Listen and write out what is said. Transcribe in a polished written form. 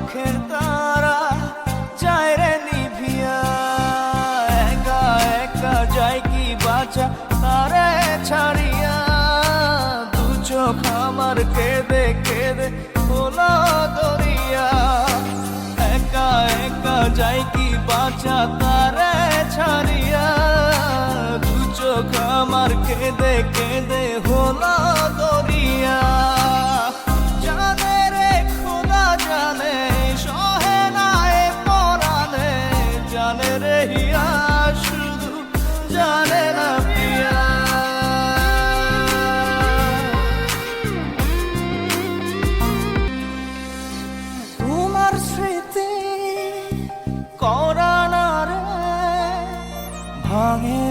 চোখের তারা যায় রে নিভিয়া, একা একা যায় কি বাঁচা তারে ছাড়িয়া। দু চোখ আমার কেঁদে কেঁদে হলো দরিয়া, একা একা যায় কি বাঁচা তারে ছাড়িয়া। দু চোখ আমার কেঁদে কেঁদে হলো দরিয়া। জানে রে খোদা জানে, সহে না এ পরাণে, জানে রে হিয়া শুধু জানে না পিয়া। তোমার স্মৃতি করানা রে ভাঙে